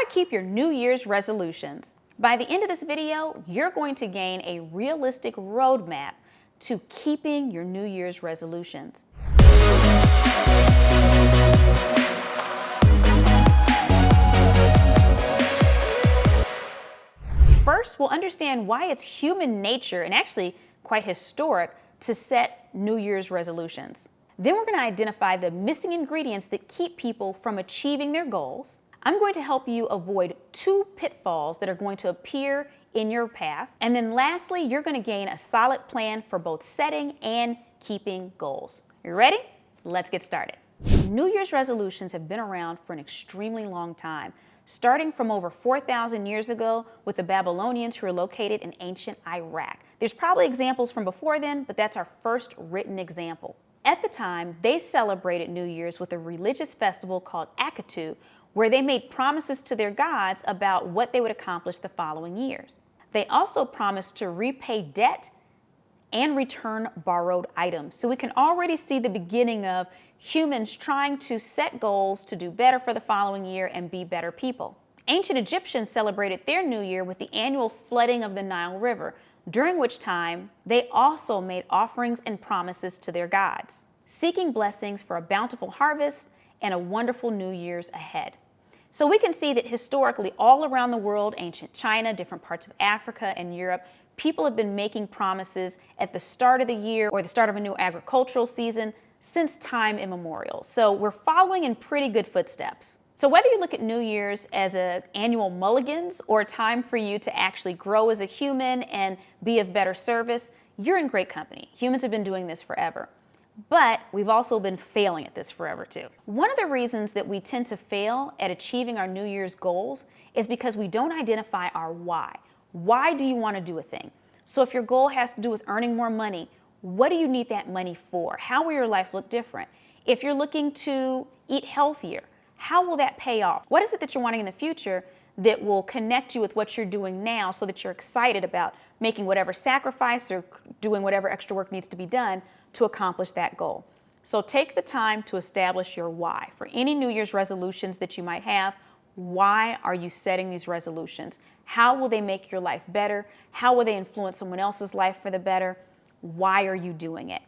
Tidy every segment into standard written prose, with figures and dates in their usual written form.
keep your New Year's resolutions. By the end of this video, you're going to gain a realistic roadmap to keeping your New Year's resolutions. First, we'll understand why it's human nature and actually quite historic to set New Year's resolutions. Then we're going to identify the missing ingredients that keep people from achieving their goals. I'm going to help you avoid 2 pitfalls that are going to appear in your path. And then lastly, you're going to gain a solid plan for both setting and keeping goals. You ready? Let's get started. New Year's resolutions have been around for an extremely long time, starting from over 4,000 years ago with the Babylonians who are located in ancient Iraq. There's probably examples from before then, but that's our first written example. At the time, they celebrated New Year's with a religious festival called Akatu, where they made promises to their gods about what they would accomplish the following years. They also promised to repay debt and return borrowed items. So we can already see the beginning of humans trying to set goals to do better for the following year and be better people. Ancient Egyptians celebrated their New Year with the annual flooding of the Nile River, during which time they also made offerings and promises to their gods, seeking blessings for a bountiful harvest and a wonderful New Year's ahead. So we can see that historically all around the world, ancient China, different parts of Africa and Europe, people have been making promises at the start of the year or the start of a new agricultural season since time immemorial. So we're following in pretty good footsteps. So whether you look at New Year's as an annual mulligans or a time for you to actually grow as a human and be of better service, you're in great company. Humans have been doing this forever. But we've also been failing at this forever too. One of the reasons that we tend to fail at achieving our New Year's goals is because we don't identify our why. Why do you want to do a thing? So if your goal has to do with earning more money, what do you need that money for? How will your life look different? If you're looking to eat healthier, how will that pay off? What is it that you're wanting in the future that will connect you with what you're doing now so that you're excited about making whatever sacrifice or doing whatever extra work needs to be done to accomplish that goal? So take the time to establish your why. For any New Year's resolutions that you might have, why are you setting these resolutions? How will they make your life better? How will they influence someone else's life for the better? Why are you doing it?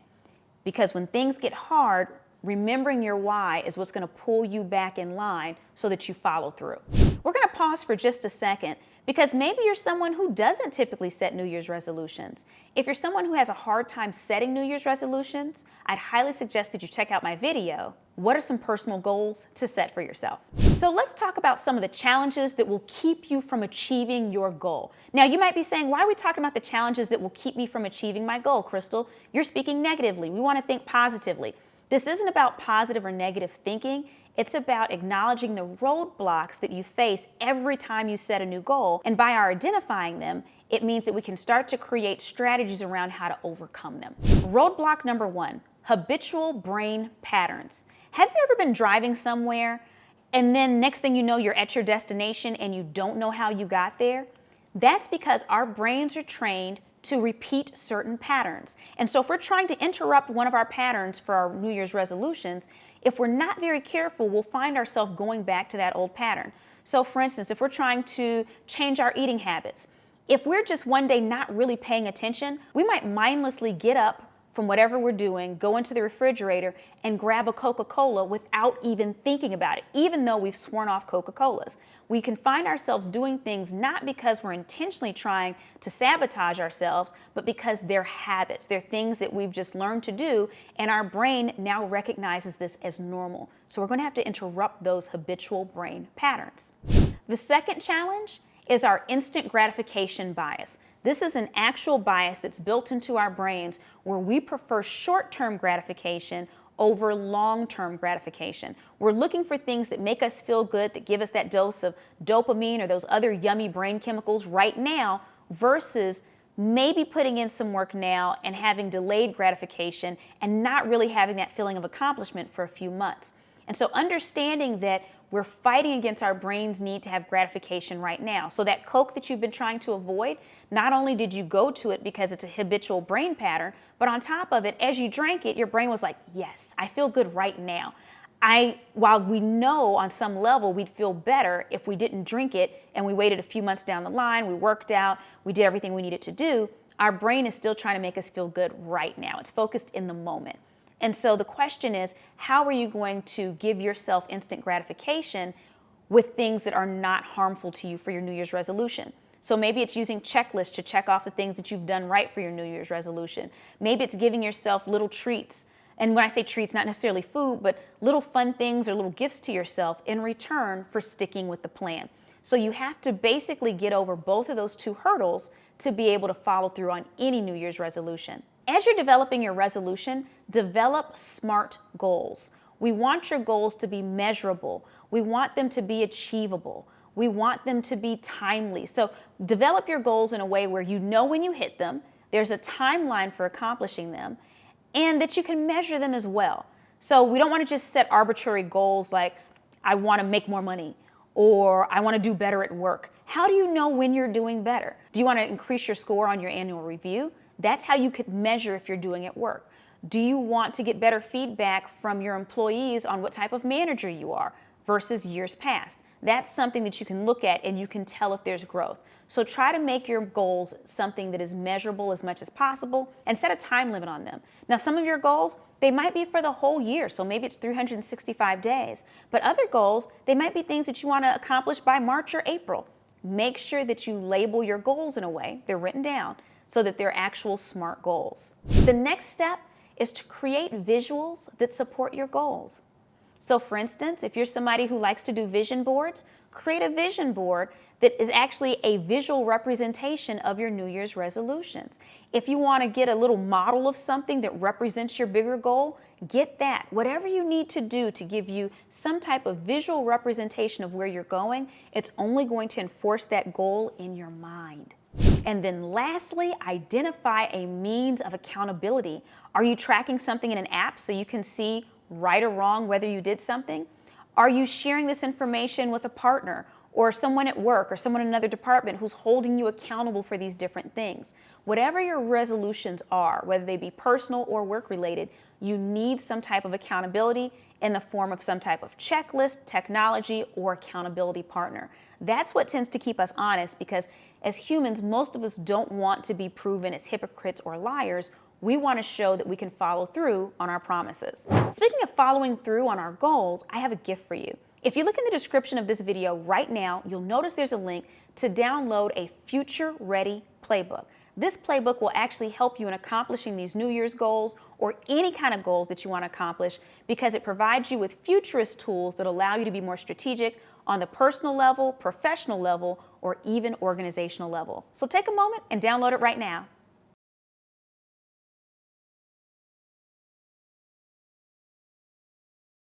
Because when things get hard, remembering your why is what's going to pull you back in line so that you follow through. We're going to pause for just a second because maybe you're someone who doesn't typically set New Year's resolutions. If you're someone who has a hard time setting New Year's resolutions, I'd highly suggest that you check out my video, What are some personal goals to set for yourself? So let's talk about some of the challenges that will keep you from achieving your goal. Now you might be saying, why are we talking about the challenges that will keep me from achieving my goal, Crystal? You're speaking negatively. We want to think positively. This isn't about positive or negative thinking. It's about acknowledging the roadblocks that you face every time you set a new goal. And by our identifying them, it means that we can start to create strategies around how to overcome them. Roadblock number 1, habitual brain patterns. Have you ever been driving somewhere and then next thing you know, you're at your destination and you don't know how you got there? That's because our brains are trained to repeat certain patterns. And so if we're trying to interrupt one of our patterns for our New Year's resolutions, if we're not very careful, we'll find ourselves going back to that old pattern. So for instance, if we're trying to change our eating habits, if we're just one day not really paying attention, we might mindlessly get up from whatever we're doing, go into the refrigerator and grab a Coca-Cola without even thinking about it, even though we've sworn off Coca-Colas. We can find ourselves doing things not because we're intentionally trying to sabotage ourselves, but because they're habits. They're things that we've just learned to do, and our brain now recognizes this as normal. So we're going to have to interrupt those habitual brain patterns. The second challenge is our instant gratification bias. This is an actual bias that's built into our brains where we prefer short-term gratification over long-term gratification. We're looking for things that make us feel good, that give us that dose of dopamine or those other yummy brain chemicals right now versus maybe putting in some work now and having delayed gratification and not really having that feeling of accomplishment for a few months. And so understanding that we're fighting against our brain's need to have gratification right now. So that Coke that you've been trying to avoid, not only did you go to it because it's a habitual brain pattern, but on top of it, as you drank it, your brain was like, yes, I feel good right now. While we know on some level we'd feel better if we didn't drink it and we waited a few months down the line, we worked out, we did everything we needed to do, our brain is still trying to make us feel good right now. It's focused in the moment. And so the question is, how are you going to give yourself instant gratification with things that are not harmful to you for your New Year's resolution? So maybe it's using checklists to check off the things that you've done right for your New Year's resolution. Maybe it's giving yourself little treats. And when I say treats, not necessarily food, but little fun things or little gifts to yourself in return for sticking with the plan. So you have to basically get over both of those two hurdles to be able to follow through on any New Year's resolution. As you're developing your resolution, develop SMART goals. We want your goals to be measurable. We want them to be achievable. We want them to be timely. So develop your goals in a way where you know when you hit them, there's a timeline for accomplishing them, and that you can measure them as well. So we don't want to just set arbitrary goals like, I want to make more money, or I want to do better at work. How do you know when you're doing better? Do you want to increase your score on your annual review? That's how you could measure if you're doing at work. Do you want to get better feedback from your employees on what type of manager you are versus years past? That's something that you can look at and you can tell if there's growth. So try to make your goals something that is measurable as much as possible and set a time limit on them. Now, some of your goals, they might be for the whole year, so maybe it's 365 days. But other goals, they might be things that you want to accomplish by March or April. Make sure that you label your goals in a way, they're written down, so that they're actual SMART goals. The next step is to create visuals that support your goals. So for instance, if you're somebody who likes to do vision boards, create a vision board that is actually a visual representation of your New Year's resolutions. If you want to get a little model of something that represents your bigger goal, get that. Whatever you need to do to give you some type of visual representation of where you're going, it's only going to enforce that goal in your mind. And then lastly, identify a means of accountability. Are you tracking something in an app so you can see right or wrong whether you did something? Are you sharing this information with a partner or someone at work or someone in another department who's holding you accountable for these different things? Whatever your resolutions are, whether they be personal or work related, you need some type of accountability in the form of some type of checklist, technology, or accountability partner. That's what tends to keep us honest, because as humans, most of us don't want to be proven as hypocrites or liars. We want to show that we can follow through on our promises. Speaking of following through on our goals, I have a gift for you. If you look in the description of this video right now, you'll notice there's a link to download a Future Ready Playbook. This playbook will actually help you in accomplishing these New Year's goals or any kind of goals that you want to accomplish, because it provides you with futurist tools that allow you to be more strategic on the personal level, professional level, or even organizational level. So take a moment and download it right now.